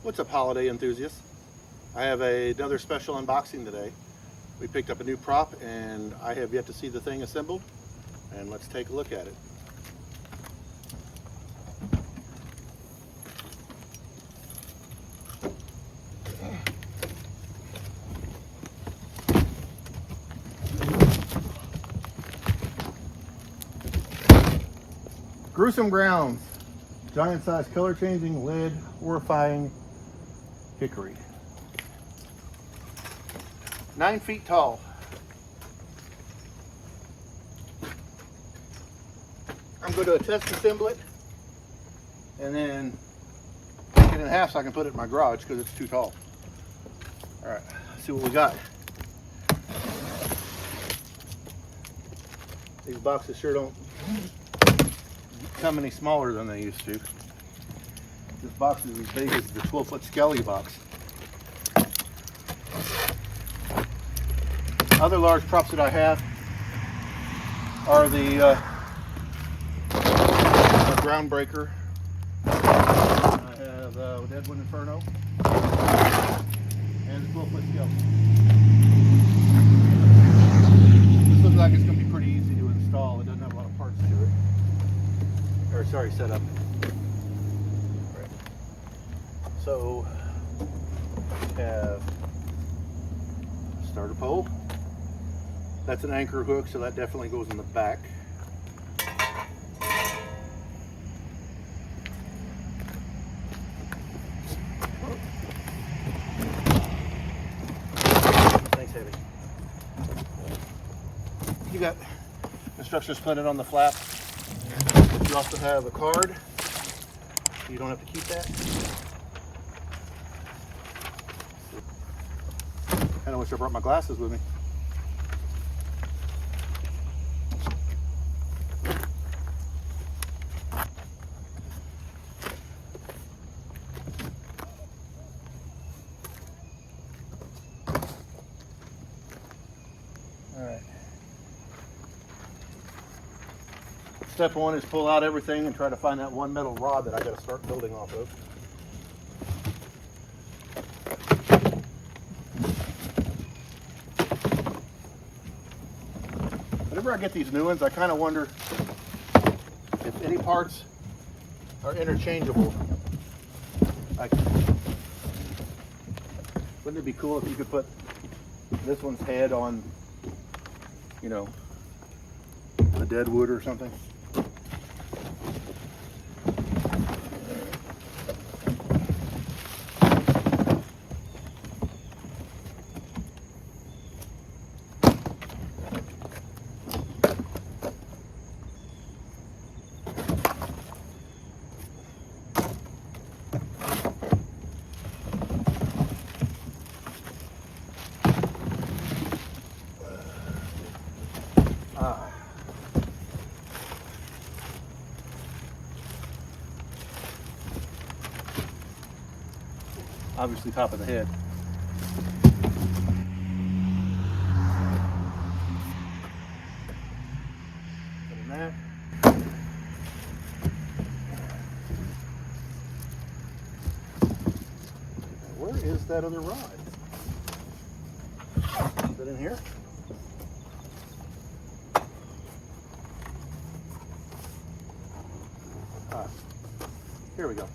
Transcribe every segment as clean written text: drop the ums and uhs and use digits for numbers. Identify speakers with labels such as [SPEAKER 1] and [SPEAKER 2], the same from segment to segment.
[SPEAKER 1] What's up, holiday enthusiasts? I have another special unboxing today. We picked up a new prop and I have yet to see the thing assembled, and let's take a look at it. Gruesome Grounds, giant size color changing LED Horrifying Hickory. 9 feet tall. I'm going to test assemble it and then break it in half so I can put it in my garage because it's too tall. All right, let's see what we got. These boxes sure don't come any smaller than they used to. This box is as big as the 12-foot Skelly box. Other large props that I have are the Groundbreaker. I have Deadwood Inferno and the 12-foot Skelly. This looks like it's going to be pretty easy to install. It doesn't have a lot of parts to it. Or sorry, setup. Right. So we have a starter pole. That's an anchor hook, so that definitely goes in the back. Thanks, Heavy. You got instructions printed on the flap. You also have a card. You don't have to keep that. I wish I brought my glasses with me. All right. Step one is pull out everything and try to find that one metal rod that I got to start building off of. Whenever I get these new ones, I kind of wonder if any parts are interchangeable. Like, wouldn't it be cool if you could put this one's head on, you know, a Deadwood or something? Obviously top of the head. Put in that. Where is that other rod? Is it in here? Ah, here we go.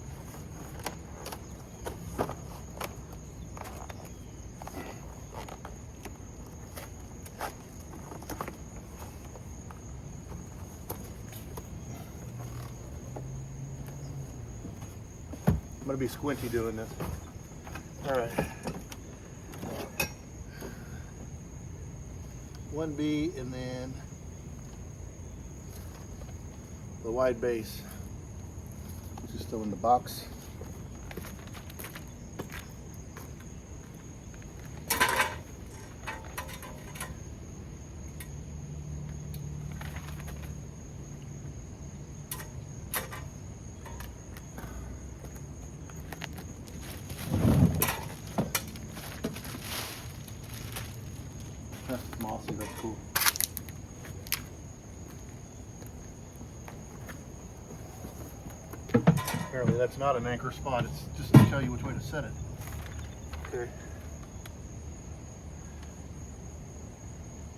[SPEAKER 1] I'm going to be squinty doing this. All right. 1B and then the wide base, which is still in the box. That's mossy, that's cool. Apparently that's not an anchor spot, it's just to tell you which way to set it. Okay.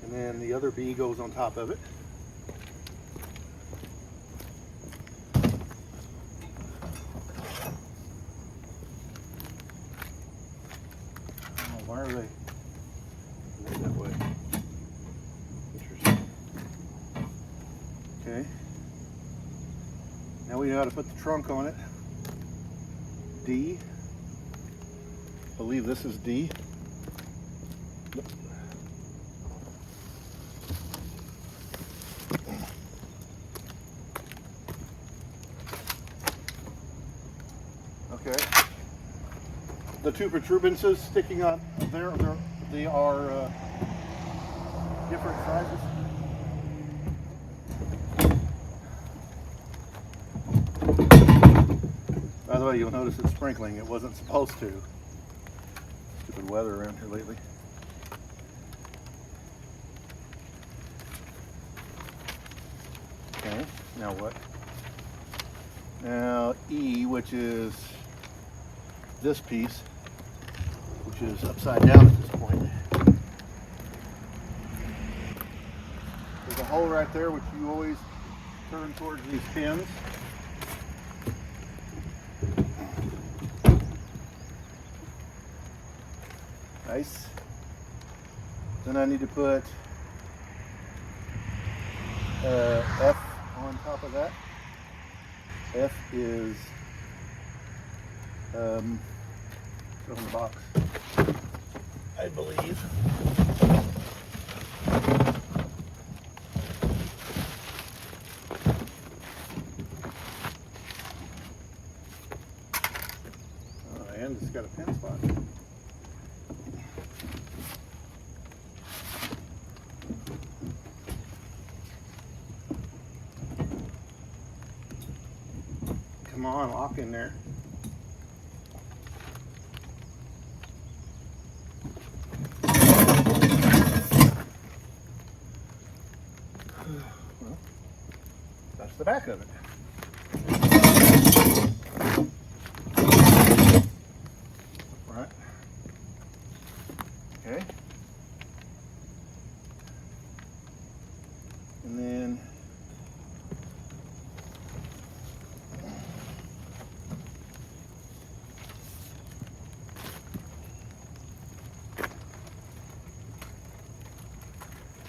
[SPEAKER 1] And then the other B goes on top of it. Oh, why are they that way? Interesting. Okay. Now we know how to put the trunk on it. D. I believe this is D. Yep. Okay. The two protuberances sticking up there, they are different sizes. By the way, you'll notice it's sprinkling. It wasn't supposed to. Stupid weather around here lately. Okay, now what? Now E, which is this piece, which is upside down at this point. There's a hole right there, which you always turn towards these pins. Nice. Then I need to put F on top of that. F is from the box, I believe. And it's got a pin spot. Come on, lock in there. Well, that's the back of it. Right. Okay. And then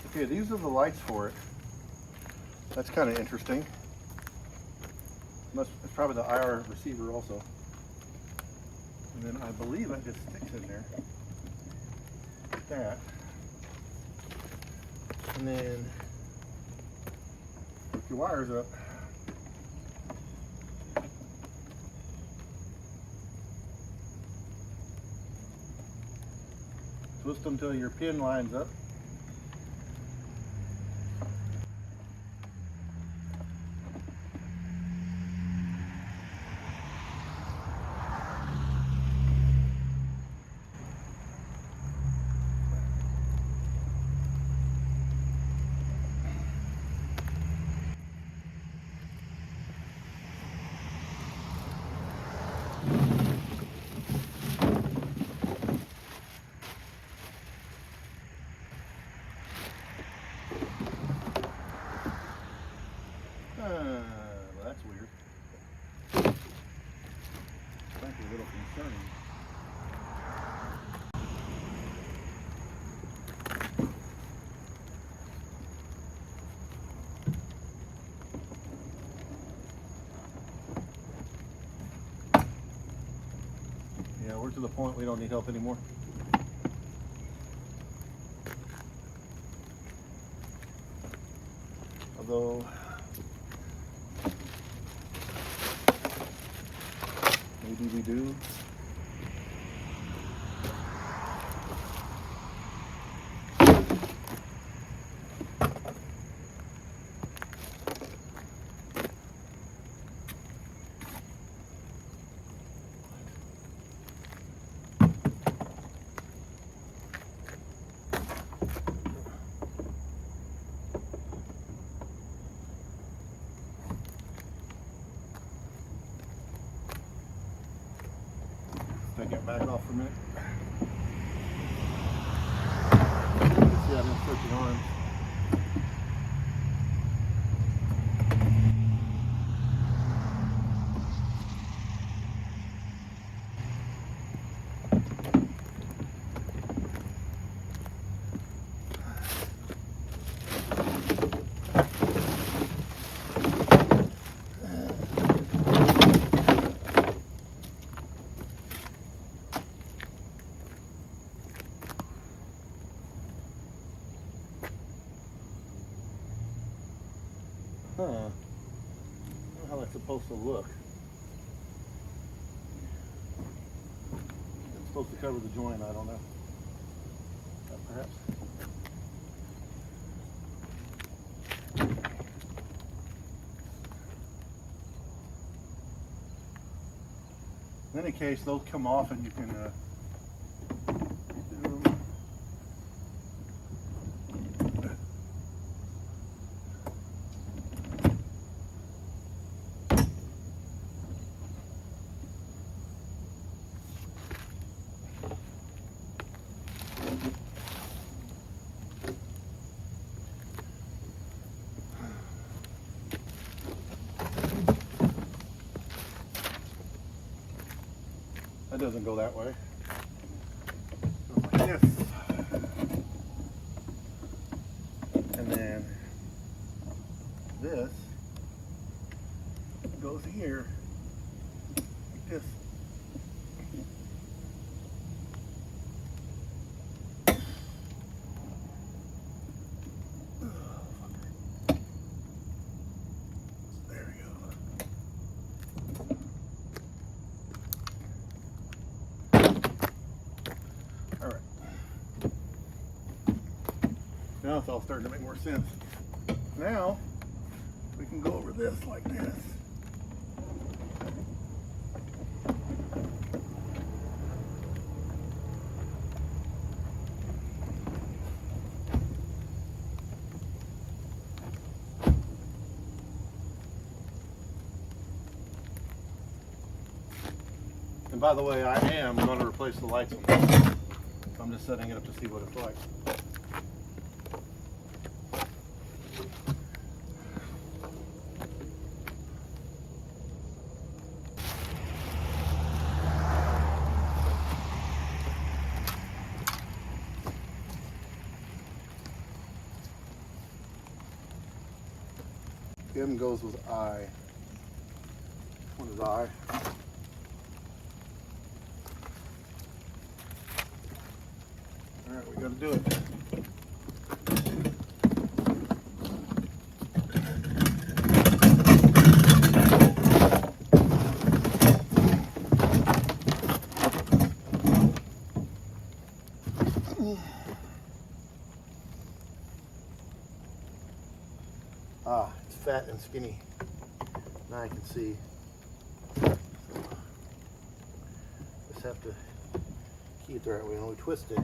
[SPEAKER 1] okay, these are the lights for it. That's kind of interesting. It's probably the IR receiver also. And then I believe that just sticks in there. Like that. And then hook your wires up. Twist them until your pin lines up. Well, that's weird. Frankly, a little concerning. Yeah, we're to the point we don't need help anymore. Although maybe we do. Take that back off for a minute. See, I've been switching arms. Huh. I don't know how that's supposed to look. It's supposed to cover the joint, I don't know. Perhaps. In any case, those come off and you can do them. That doesn't go that way. Goes like this. And then this goes here like this. There we go. All right. Now it's all starting to make more sense. Now we can go over this like this. And by the way, I am going to replace the lights on this. So I'm just setting it up to see what it's like. M goes with I. What is I? All right, we got to do it. Ah, it's fat and skinny. Now I can see. Just have to keep it the right way. When we twist it,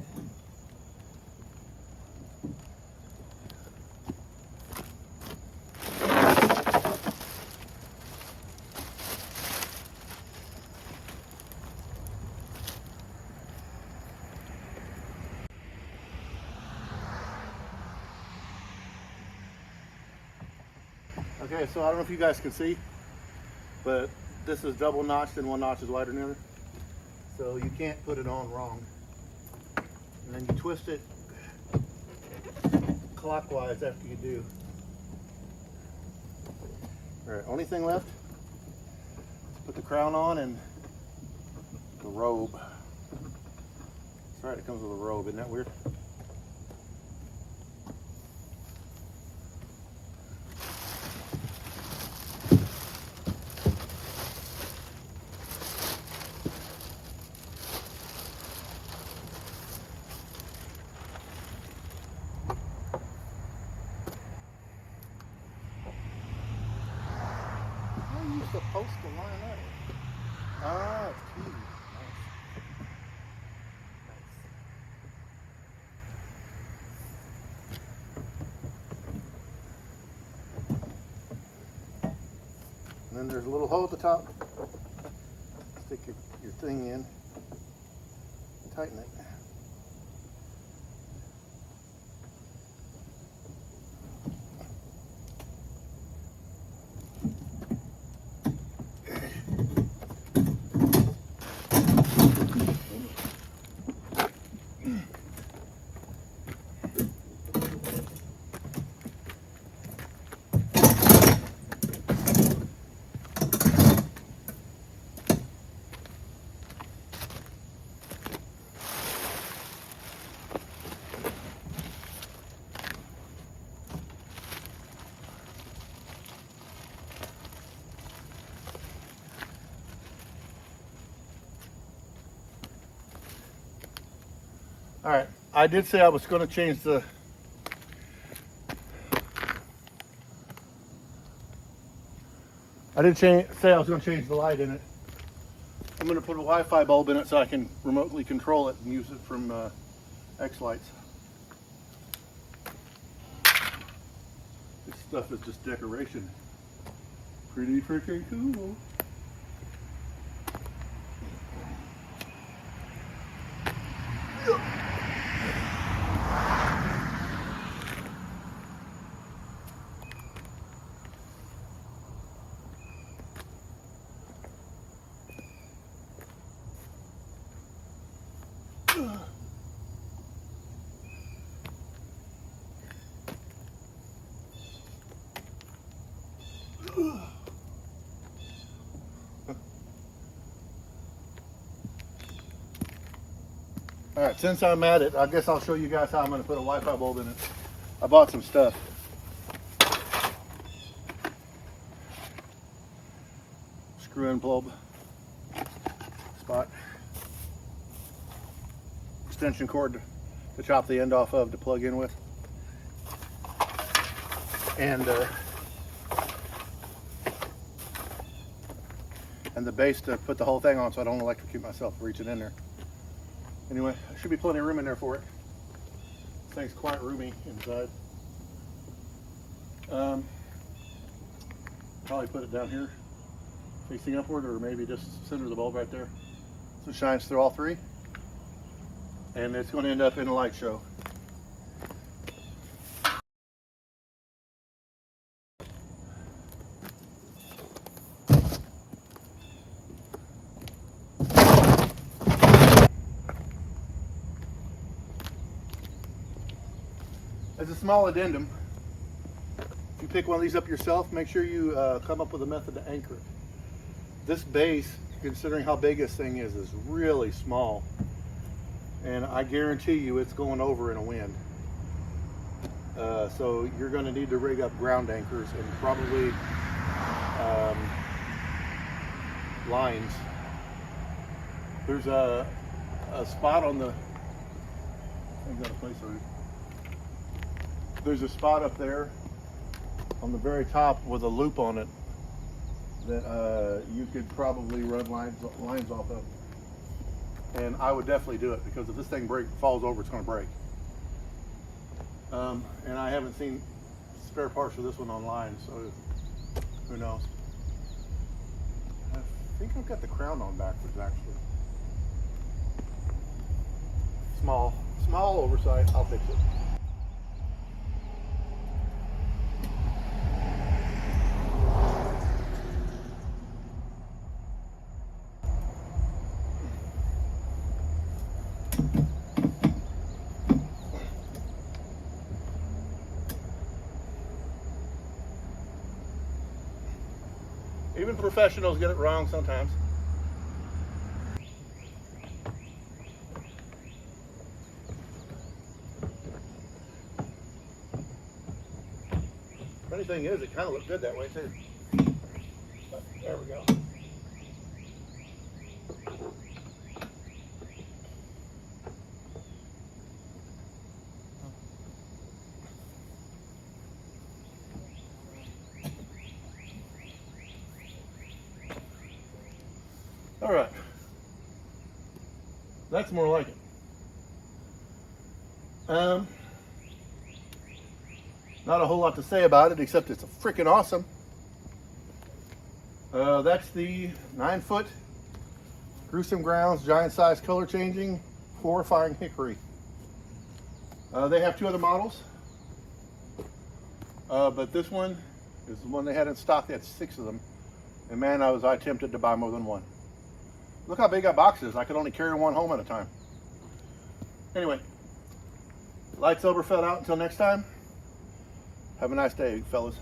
[SPEAKER 1] okay, so I don't know if you guys can see, but this is double notched and one notch is wider than the other. So you can't put it on wrong. And then you twist it clockwise after you do. All right, only thing left, put the crown on and the robe. That's right, it comes with a robe, isn't that weird? Supposed to line up. Ah, it's key. Nice. And then there's a little hole at the top. Stick your thing in. tighten it. All right, I did say I was going to change the say I was going to change the light in it. I'm going to put a Wi-Fi bulb in it so I can remotely control it and use it from X lights. This stuff is just decoration. Pretty freaking cool. All right, since I'm at it, I guess I'll show you guys how I'm going to put a Wi-Fi bulb in it. I bought some stuff. Screw-in bulb, spot, extension cord to chop the end off of to plug in with, and the base to put the whole thing on so I don't electrocute myself reaching in there. Anyway, there should be plenty of room in there for it. This thing's quite roomy inside. Probably put it down here, facing upward, or maybe just center the bulb right there. So it shines through all three. And it's going to end up in a light show. As a small addendum, if you pick one of these up yourself, make sure you come up with a method to anchor it. This base, considering how big this thing is really small. And I guarantee you it's going over in a wind. So you're going to need to rig up ground anchors and probably lines. There's a spot on the, I've got a place on it. There's a spot up there on the very top with a loop on it that you could probably run lines off of. And I would definitely do it, because if this thing falls over, it's going to break. And I haven't seen spare parts for this one online, so who knows. I think I've got the crown on backwards, actually. Small oversight. I'll fix it. Even professionals get it wrong sometimes. Funny thing is, it kind of looked good that way too. But there we go. All right, that's more like it. Not a whole lot to say about it, except it's freaking awesome. That's the 9-foot Gruesome Grounds giant size color changing Horrifying Hickory. They have 2 other models, but this one is the one they had in stock. They had 6 of them, and man, I tempted to buy more than one. Look how big that box is. I could only carry one home at a time. Anyway, lights Elberfeld out until next time. Have a nice day, fellas.